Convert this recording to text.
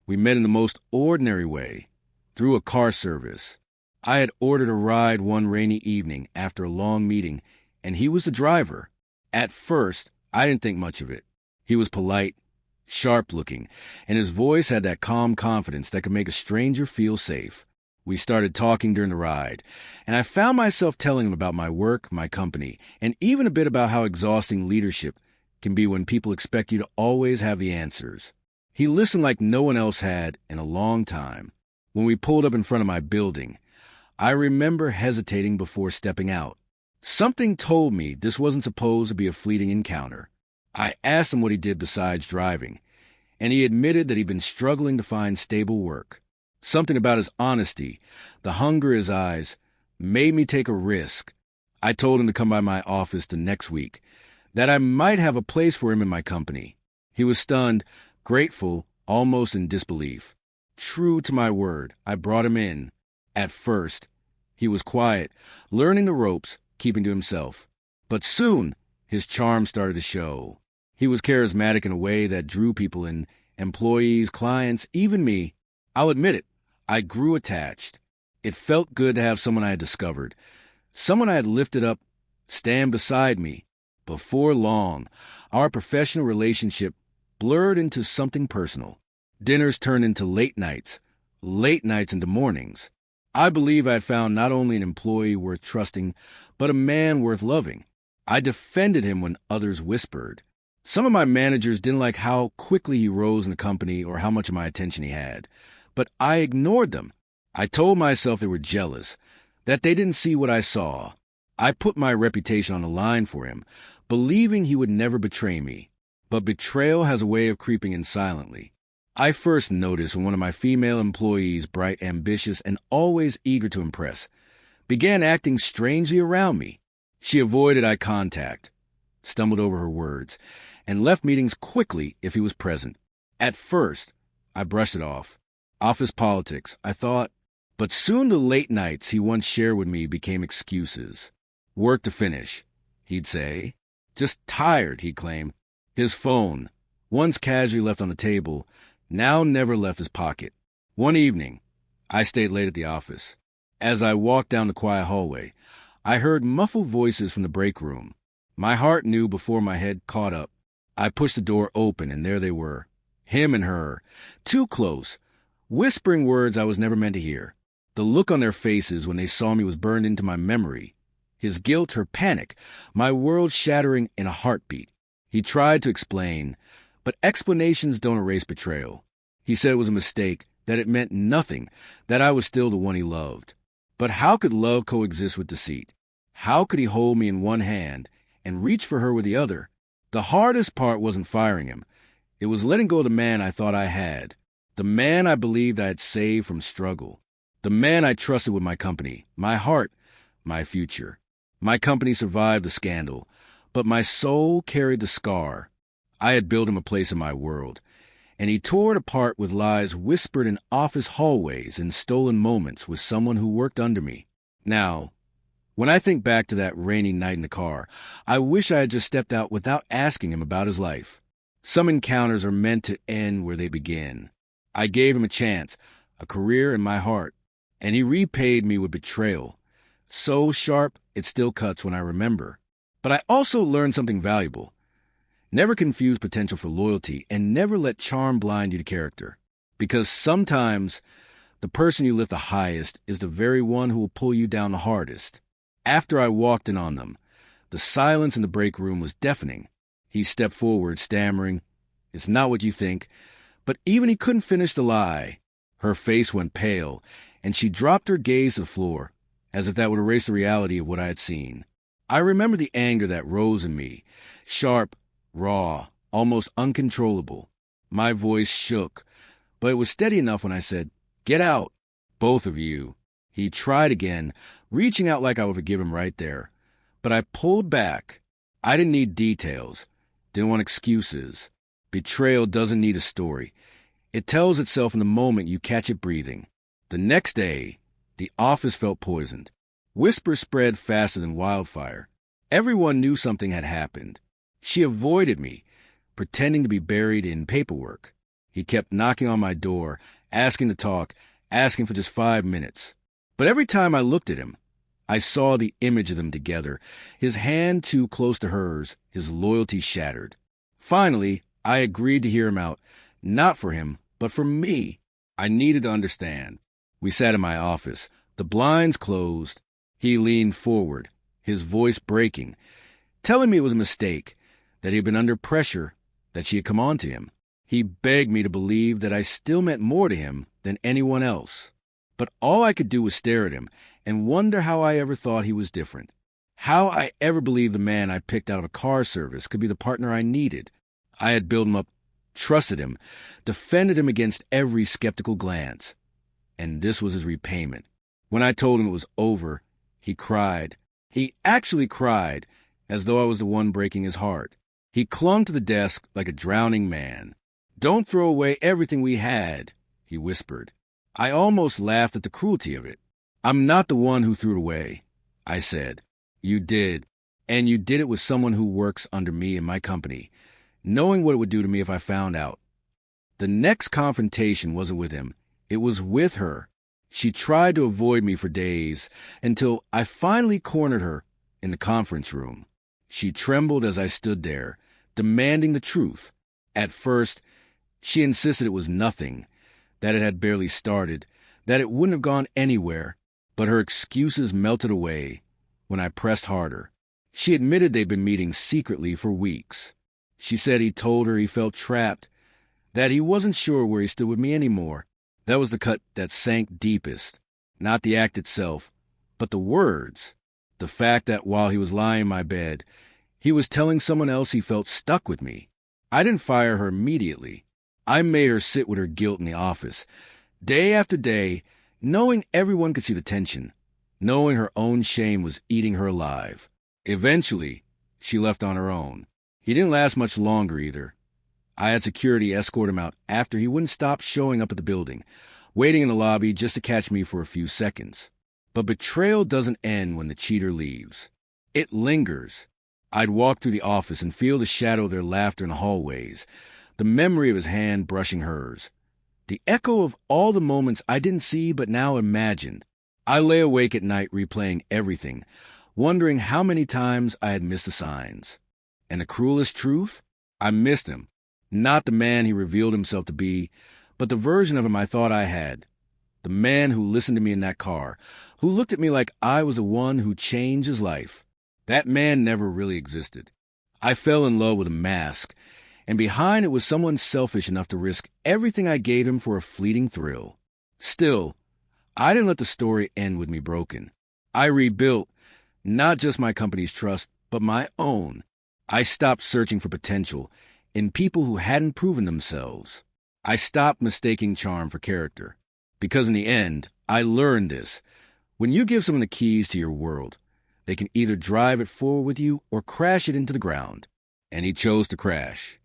We met in the most ordinary way, through a car service. I had ordered a ride one rainy evening after a long meeting, and he was the driver. At first, I didn't think much of it. He was polite, sharp-looking, and his voice had that calm confidence that could make a stranger feel safe. We started talking during the ride, and I found myself telling him about my work, my company, and even a bit about how exhausting leadership can be when people expect you to always have the answers. He listened like no one else had in a long time. When we pulled up in front of my building, I remember hesitating before stepping out. Something told me this wasn't supposed to be a fleeting encounter. I asked him what he did besides driving, and he admitted that he'd been struggling to find stable work. Something about his honesty, the hunger in his eyes, made me take a risk. I told him to come by my office the next week, that I might have a place for him in my company. He was stunned, grateful, almost in disbelief. True to my word, I brought him in. At first, he was quiet, learning the ropes, keeping to himself. But soon, his charm started to show. He was charismatic in a way that drew people in, employees, clients, even me. I'll admit it, I grew attached. It felt good to have someone I had discovered, someone I had lifted up, stand beside me. Before long, our professional relationship blurred into something personal. Dinners turned into late nights into mornings. I believe I had found not only an employee worth trusting, but a man worth loving. I defended him when others whispered. Some of my managers didn't like how quickly he rose in the company or how much of my attention he had, but I ignored them. I told myself they were jealous, that they didn't see what I saw. I put my reputation on the line for him, believing he would never betray me. But betrayal has a way of creeping in silently. I first noticed when one of my female employees, bright, ambitious, and always eager to impress, began acting strangely around me. She avoided eye contact, stumbled over her words, and left meetings quickly if he was present. At first, I brushed it off. Office politics, I thought. But soon the late nights he once shared with me became excuses. Work to finish, he'd say. Just tired, he'd claim. His phone, once casually left on the table, now never left his pocket. One evening, I stayed late at the office. As I walked down the quiet hallway, I heard muffled voices from the break room. My heart knew before my head caught up. I pushed the door open, and there they were. Him and her, too close, whispering words I was never meant to hear. The look on their faces when they saw me was burned into my memory. His guilt, her panic, my world shattering in a heartbeat. He tried to explain, but explanations don't erase betrayal. He said it was a mistake, that it meant nothing, that I was still the one he loved. But how could love coexist with deceit? How could he hold me in one hand and reach for her with the other? The hardest part wasn't firing him. It was letting go of the man I thought I had, the man I believed I had saved from struggle, the man I trusted with my company, my heart, my future. My company survived the scandal, but my soul carried the scar. I had built him a place in my world, and he tore it apart with lies whispered in office hallways and stolen moments with someone who worked under me. Now, when I think back to that rainy night in the car, I wish I had just stepped out without asking him about his life. Some encounters are meant to end where they begin. I gave him a chance, a career in my heart, and he repaid me with betrayal. So sharp, it still cuts when I remember. But I also learned something valuable. Never confuse potential for loyalty, and never let charm blind you to character. Because sometimes the person you lift the highest is the very one who will pull you down the hardest. After I walked in on them, the silence in the break room was deafening. He stepped forward, stammering, "It's not what you think." But even he couldn't finish the lie. Her face went pale, and she dropped her gaze to the floor, as if that would erase the reality of what I had seen. I remember the anger that rose in me, sharp, raw, almost uncontrollable. My voice shook, but it was steady enough when I said, "Get out, both of you." He tried again, reaching out like I would forgive him right there. But I pulled back. I didn't need details, didn't want excuses. Betrayal doesn't need a story. It tells itself in the moment you catch it breathing. The next day, the office felt poisoned. Whispers spread faster than wildfire. Everyone knew something had happened. She avoided me, pretending to be buried in paperwork. He kept knocking on my door, asking to talk, asking for just 5 minutes. But every time I looked at him, I saw the image of them together, his hand too close to hers, his loyalty shattered. Finally, I agreed to hear him out, not for him, but for me. I needed to understand. We sat in my office, the blinds closed. He leaned forward, his voice breaking, telling me it was a mistake, that he had been under pressure, that she had come on to him. He begged me to believe that I still meant more to him than anyone else. But all I could do was stare at him and wonder how I ever thought he was different. How I ever believed the man I picked out of a car service could be the partner I needed. I had built him up, trusted him, defended him against every skeptical glance. And this was his repayment. When I told him it was over, he cried. He actually cried, as though I was the one breaking his heart. He clung to the desk like a drowning man. "Don't throw away everything we had," he whispered. I almost laughed at the cruelty of it. "I'm not the one who threw it away," I said. "You did. And you did it with someone who works under me in my company, knowing what it would do to me if I found out." The next confrontation wasn't with him. It was with her. She tried to avoid me for days, until I finally cornered her in the conference room. She trembled as I stood there, demanding the truth. At first, she insisted it was nothing, that it had barely started, that it wouldn't have gone anywhere, but her excuses melted away when I pressed harder. She admitted they'd been meeting secretly for weeks. She said he told her he felt trapped, that he wasn't sure where he stood with me anymore. That was the cut that sank deepest, not the act itself, but the words. The fact that while he was lying in my bed, he was telling someone else he felt stuck with me. I didn't fire her immediately. I made her sit with her guilt in the office, day after day, knowing everyone could see the tension, knowing her own shame was eating her alive. Eventually, she left on her own. He didn't last much longer either. I had security escort him out after he wouldn't stop showing up at the building, waiting in the lobby just to catch me for a few seconds. But betrayal doesn't end when the cheater leaves. It lingers. I'd walk through the office and feel the shadow of their laughter in the hallways, the memory of his hand brushing hers, the echo of all the moments I didn't see but now imagined. I lay awake at night replaying everything, wondering how many times I had missed the signs. And the cruelest truth? I missed him. Not the man he revealed himself to be, but the version of him I thought I had. The man who listened to me in that car, who looked at me like I was the one who changed his life. That man never really existed. I fell in love with a mask, and behind it was someone selfish enough to risk everything I gave him for a fleeting thrill. Still, I didn't let the story end with me broken. I rebuilt, not just my company's trust, but my own. I stopped searching for potential in people who hadn't proven themselves. I stopped mistaking charm for character. Because in the end, I learned this. When you give someone the keys to your world, they can either drive it forward with you or crash it into the ground. And he chose to crash.